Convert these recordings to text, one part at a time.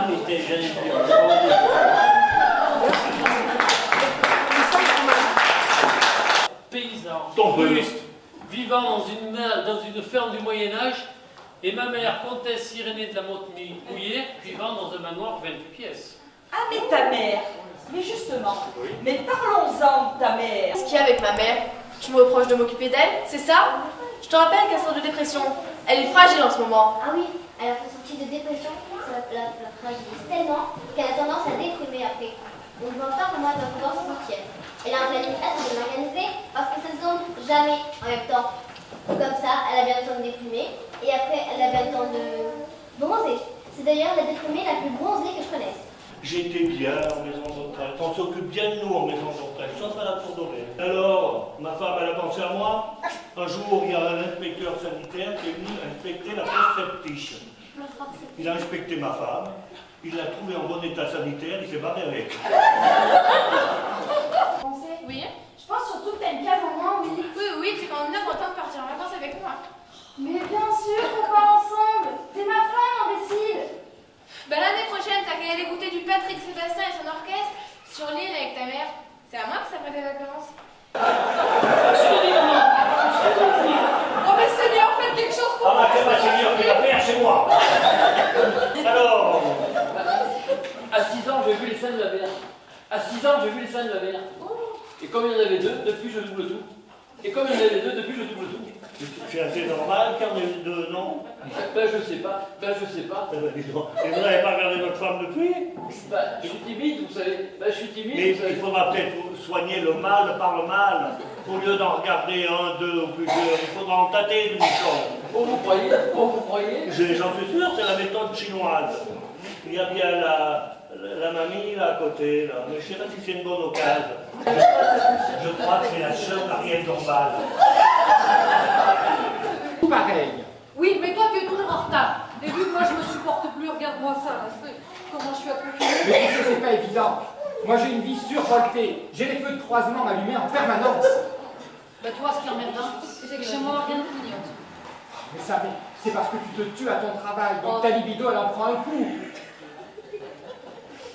femme était jeune. Paysan, Ton ruste, vivant dans une ferme du Moyen-Âge, et ma mère, comtesse Irénée de la Motte-Houillère, vivant dans un manoir 28 pièces. Ah, mais ta mère. Mais justement, mais parlons-en de ta mère. Ce qu'il y a avec ma mère, tu me reproches de m'occuper d'elle, c'est ça? Je te rappelle qu'elle sort de dépression. Elle est fragile en ce moment. Ah oui, elle a fait son type de dépression, ça la fragilise tellement qu'elle a tendance à déprimer après. On ne voit pas comment elle va pouvoir se sortir. Elle a un planning assez bien organisé parce que ça ne tombe jamais en même temps. Comme ça, elle a bien le temps de déprimer et après elle a bien le temps de bronzer. C'est d'ailleurs la déprimée la plus bronzée que je connaisse. J'étais bien en maison de retraite. On s'occupe bien de nous en maison de retraite, sauf à la Tour d'Auvergne. Alors, ma femme, elle a pensé à moi. Un jour, il y a un inspecteur sanitaire qui est venu inspecter la poste septique. Il a inspecté ma femme. Il l'a trouvée en bon état sanitaire. Il s'est barré avec. Oui? Je pense surtout que t'as une cave en moins, oui. Oui, c'est quand même bien content de partir en vacances avec moi. Mais bien sûr qu'on part ensemble. T'es ma femme, imbécile. Ben l'année prochaine, t'as qu'à aller écouter du Patrick Sébastien et son orchestre sur l'île avec ta mère. C'est à moi que ça fait des vacances. Oh mais Seigneur, faites quelque chose pour moi. Ah, c'est ma seigneur qui va faire, c'est moi. Alors, À 6 ans, j'ai vu les scènes de la mer. À 6 ans, j'ai vu les scènes de la mer. Et comme il y en avait deux, depuis je double tout. Et comme il y en avait deux, depuis je double tout. c'est assez normal qu'il y en ait deux, non? Ben je sais pas, dis donc. Et vous n'avez pas regardé votre femme depuis? Ben, je suis timide, vous savez. Ben, je suis timide, Mais vous savez. il faudra peut-être soigner le mal par le mal. Au lieu d'en regarder un, deux ou plusieurs, il faudra en tâter de bouchons. Oh, vous croyez? J'en suis sûr, c'est la méthode chinoise. Il y a bien la mamie là à côté, là. Mais je ne sais pas si c'est une bonne occasion. Je crois que c'est la sœur d'Ariel Dombal. Tout pareil. Oui, mais toi tu es toujours en retard. Et vu que moi je me supporte plus, regarde-moi ça. Là. Comment je suis accrochée. Mais tu sais, c'est pas évident. Moi, j'ai une vie survoltée. J'ai les feux de croisement allumés en permanence. Bah toi, ce qui est emmerdant, c'est que chez moi, rien ne clignote. Mais ça, c'est parce que tu te tues à ton travail. Donc ta libido, elle en prend un coup.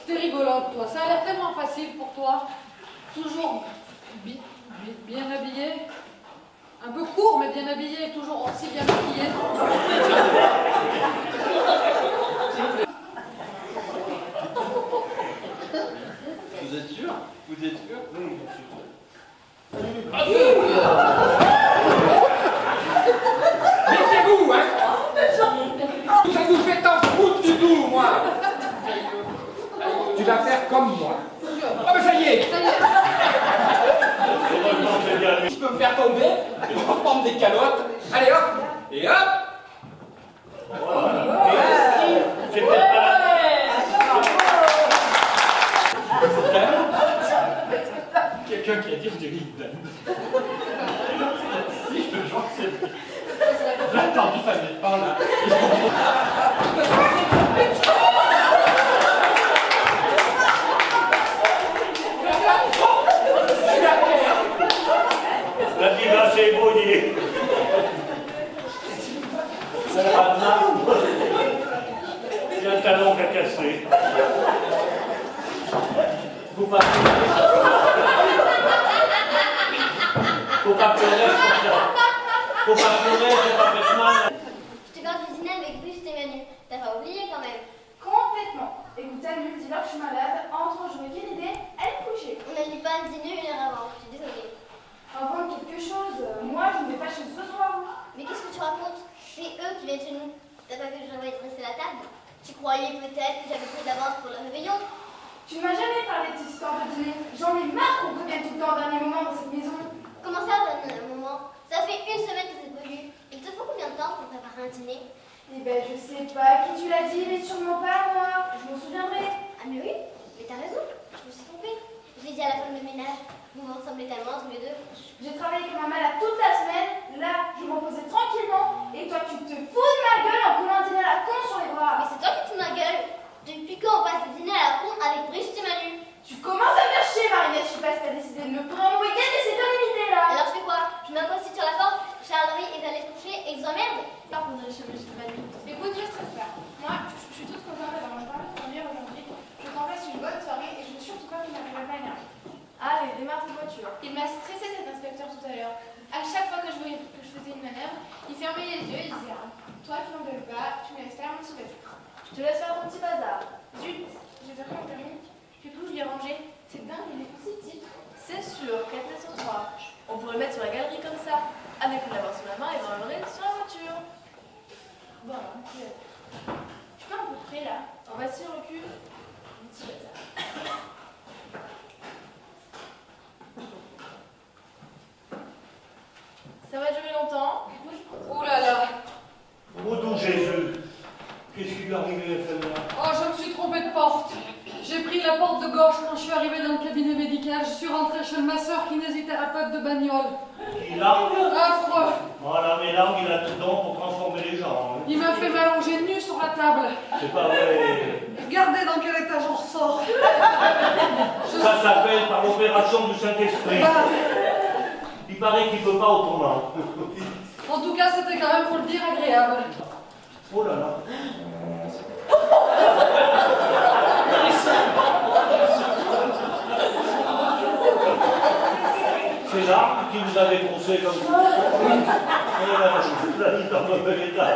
T'es rigolante, toi. Ça a l'air tellement facile pour toi. Toujours bien habillé. Un peu court, mais bien habillé. Toujours aussi bien maquillé. Vous êtes sûr? Vous êtes sûr? Oui, je suis sûr. Ah oui! Méfiez-vous, hein. Ça nous fait tant foutre du tout, moi. Tu vas faire comme moi. Oh, mais ça y est. Heureusement que j'ai bien Tu peux me faire tomber, je vais reprendre des calottes. Allez, hop. Et hop. Voilà. Et c'est peut-être pas Quelqu'un qui a dit du riz. Si, je te jure que c'est vrai. J'ai entendu ça dépend là. la diva s'est ébrouillée. Ça n'a pas de marbre. Il y a un talon qui a cassé. Faut pas pleurer. Faut pas pleurer, faut pas pleurer, c'est pas fait mal. Je te garde du dîner avec Brice et Manu. T'as pas oublié quand même. Complètement. Écoute, Anne, dis-leur que je suis malade. Entre, j'aurais quelle idée. Elle est couchée. On n'a mis pas un dîner 1 heure avant. Je suis désolée. Invente quelque chose. Moi, je ne vais pas chez eux ce soir. Mais qu'est-ce que tu racontes? C'est eux qui viennent chez nous. T'as pas vu que j'avais dressé la table? Tu croyais peut-être que j'avais pris d'avance pour le réveillon? Tu ne m'as jamais parlé de cette histoire de dîner. J'en ai marre qu'on revienne tout le temps au dernier moment dans cette maison. Comment ça, un moment? Ça fait 1 semaine que c'est prévu. Il te faut combien de temps pour préparer un dîner? Eh ben, je sais pas qui tu l'as dit, mais sûrement pas moi. Je m'en souviendrai. Ah mais oui, mais t'as raison, je me suis trompée. J'ai dit à la femme de ménage, vous me ressemblez tellement tous les deux. J'ai travaillé comme un malade toute la semaine. Là, je me reposais tranquillement. Et toi, tu te fous de ma gueule en prenant un dîner à la con sur les Mais bras. c'est toi qui te fous de ma gueule. Depuis quand on passe le dîner à la con avec Brice et Manu? Tu commences à me faire chier, Marinette. Je sais pas si t'as décidé de me prendre mon week-end et c'est de limiter là. Alors je fais quoi? Je mets un post-it sur la porte, Charles-Henri est allé se coucher et ils emmerdent. Alors, vous allez chez Manu. Écoute, je stresse pas. Moi, je suis toute contente d'avoir mangé. bonne soirée et je veux surtout pas qu'il m'arrive à rien. Allez, démarre ta voiture. Il m'a stressé cet inspecteur tout à l'heure. À chaque fois que je faisais une manœuvre, il fermait les yeux et il disait ah, toi qui m'engueules pas, tu me laisses faire mon petit bazar. Je te laisse faire ton petit bazar. Zut, j'ai fait rien permis. Je sais plus où je l'ai rangé. C'est dingue, il est si petit. C'est sûr, 4 sur 3. On pourrait le mettre sur la galerie comme ça. Avec une l'avoir sous la main et dans le sur la voiture. Bon, alors, un petit bazar. Je suis pas un peu près là. Alors vas-y, recule. Un petit bazar. Ça va durer longtemps. Oh là là. Ô don Jésus, qu'est-ce qui lui est arrivé à celle-là? Oh, je me suis trompée de porte. J'ai pris la porte de gauche quand je suis arrivée dans le cabinet médical. Je suis rentrée chez le masseur kinésithérapeute de Bagnoles. Il a... Affreux. Voilà, mais là, il a tout don pour transformer les gens. Hein. Il m'a fait m'allonger nu sur la table. C'est pas vrai. Regardez dans quel état j'en ressors. Ça s'appelle par l'opération du Saint-Esprit. Il paraît qu'il ne peut pas autrement. En tout cas, c'était quand même, faut le dire, agréable. Oh là là. C'est l'arme qui vous avait poussé comme ça. Oh là là, je vous l'ai dit dans votre état.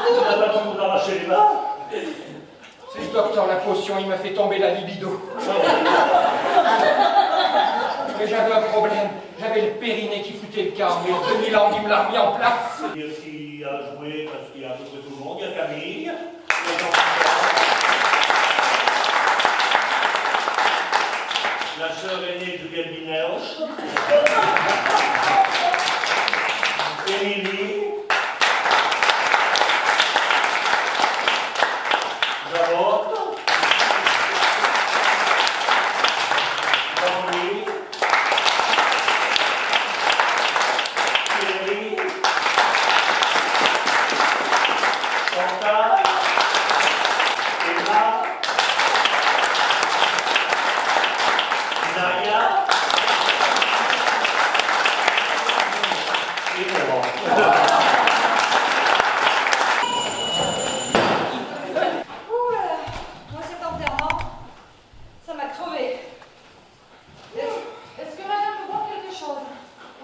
Il n'a pas pu vous arracher les mains. C'est ce docteur, la potion, il m'a fait tomber la libido. Mais j'avais un problème. J'avais le périnée qui foutait le camp, mais 2000 ans, il me l'a remis en place. Il y a qui a joué, parce qu'il y a à peu près tout le monde. Il y a Camille. La sœur aînée de Galbineus. Émilie. Javotte. Jean-Louis. Thierry. Chantal. Emma. Naya. Et Laurent. Ouh là là, moi cet enterrement, ça m'a crevé. Est-ce que madame peut boire quelque chose?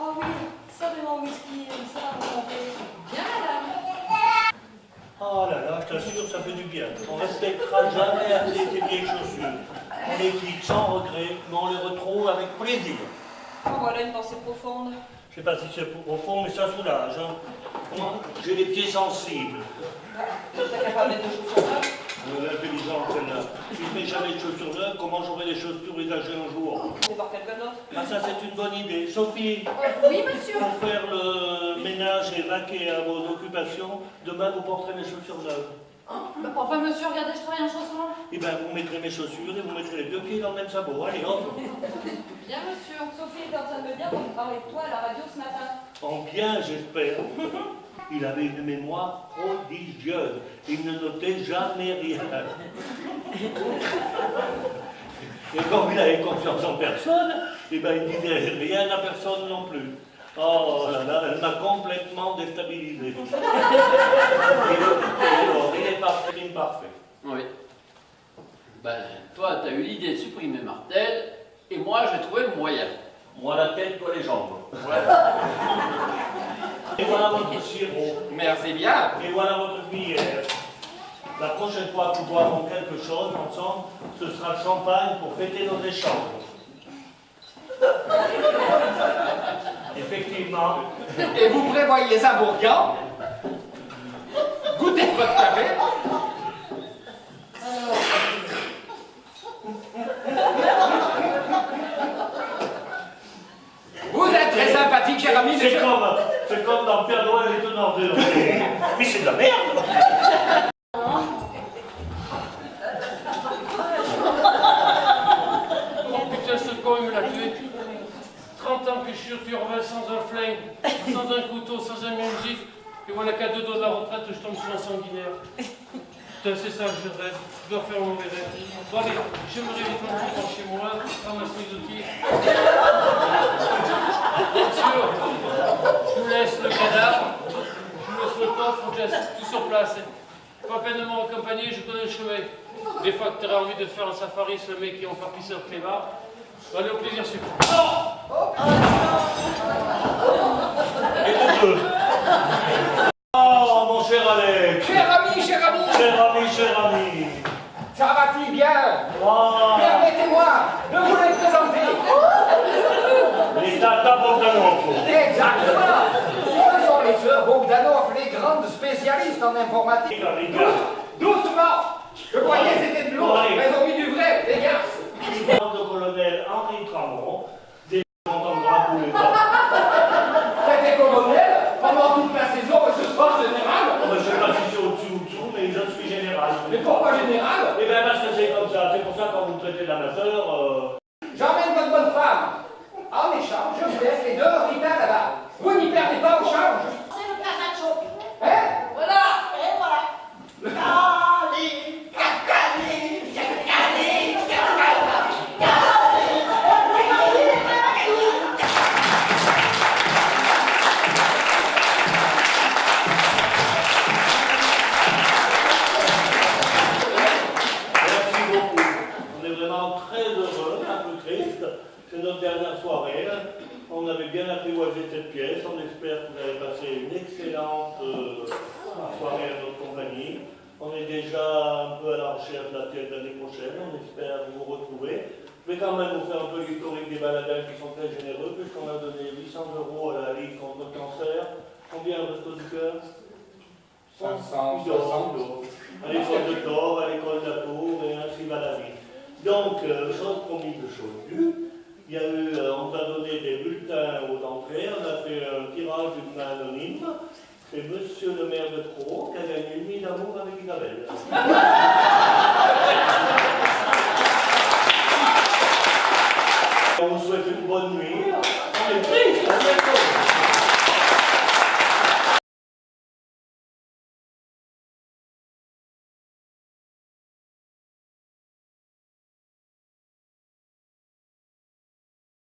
Oh oui, ça de mon whisky, ça va me tromper. Bien, madame. Oh là là, je t'assure, ça fait du bien. On ne respectera jamais assez tes vieilles chaussures. On les quitte sans regret, mais on les retrouve avec plaisir. Oh voilà une pensée profonde. Je sais pas si c'est profond, mais ça soulage. Hein. Moi, j'ai les pieds sensibles. T'as qu'à pas mettre de chaussures neuves. L'intelligence, celle-là. Si je mets jamais de chaussures neuves, comment j'aurai des chaussures usagées un jour? On va voir quelqu'un d'autre. Ah, ça, c'est une bonne idée. Sophie, Oui, monsieur. pour faire le ménage et vaquer à vos occupations, demain, vous porterez mes chaussures neuves. Enfin, monsieur, regardez, je travaille en chaussons. Eh bien, vous mettrez mes chaussures et vous mettrez les deux pieds dans le même sabot. Allez, hop. Bien, monsieur. Sophie était en train de me dire qu'on parlait de toi à la radio ce matin. En bien, j'espère. Il avait une mémoire prodigieuse. Il ne notait jamais rien. Et comme il avait confiance en personne, eh ben, il disait rien à personne non plus. Oh là là, elle m'a complètement déstabilisé. Il est parfait, il est parfait. Oui. Ben, toi, t'as eu l'idée de supprimer Martel, et moi, j'ai trouvé le moyen. Moi la tête, toi les jambes. Voilà. Et voilà votre sirop. Merci bien. Et voilà votre cuillère. La prochaine fois que nous boirons quelque chose ensemble, ce sera le champagne pour fêter nos échanges. Effectivement. Et vous prévoyez un bourguignon? Goûtez votre café. Vous êtes très sympathique, cher ami. C'est comme dans Père Noël et tout dans deux. Mais c'est de la merde. Oh putain, ce con, il me l'a tué. 30 ans que je suis sur Turvin sans un flingue, sans un couteau, sans un gif. Et voilà qu'à 2 doigts de la retraite, je tombe sur un sanguinaire. Putain, c'est ça que je rêve. Je dois faire mon rêve. Bon, allez, je me réveille tranquillement chez moi, ramasse mes outils. Bien sûr, je vous laisse le cadavre, je vous laisse le coffre, je laisse tout sur place. Pas peine de m'accompagner, je connais le chemin. Des fois que tu aurais envie de te faire un safari, ce mec qui est encore pissé au clébard. Allez, au plaisir suivant. Et de deux. Oh, mon cher Alex. Cher ami, cher ami. Cher ami. Ça va-t-il bien? Oh, Permettez-moi de vous les présenter. les Tata Bogdanov. Exactement. Ce sont les sœurs Bogdanov, les grandes spécialistes en informatique. Regarde. Doucement. Je croyais que c'était de l'eau, mais ils ont mis du vrai, les garces. Le colonel Henri Tramont, des entendra tous les temps. C'était colonel pendant toute la saison et ce soir général. Je ne sais pas si c'est au-dessus ou dessous, mais je suis général. Mais pourquoi général? Eh bien parce que c'est comme ça, c'est pour ça que quand vous me traitez d'amateur, J'emmène votre bonne femme. En échange, je vous laisse les 2 Rita là-bas. Vous n'y perdez pas au change. C'est le casacho. Hein? Voilà. Et voilà. Cali, cali, cali, merci beaucoup. On est vraiment très heureux, un peu triste. C'est notre dernière soirée. On avait bien apprivoisé cette pièce. On espère que vous avez passé une excellente soirée à notre compagnie. On est déjà un peu à la recherche de la pièce de l'année prochaine. On espère vous retrouver. Je vais quand même vous faire un peu l'historique des baladins qui sont très généreux, puisqu'on a donné 800 € à la Ligue contre le cancer. Combien au Resto du Cœur? 560. À l'école de Thor, à l'école de la Tour, et ainsi va la vie. Donc, chose promise, chose due. Il y a eu, on a donné des bulletins aux entrées, on a fait un tirage d'une main anonyme. C'est monsieur le maire de Crau qui a gagné une nuit d'amour avec Isabelle. On vous souhaite une bonne nuit. On est triste,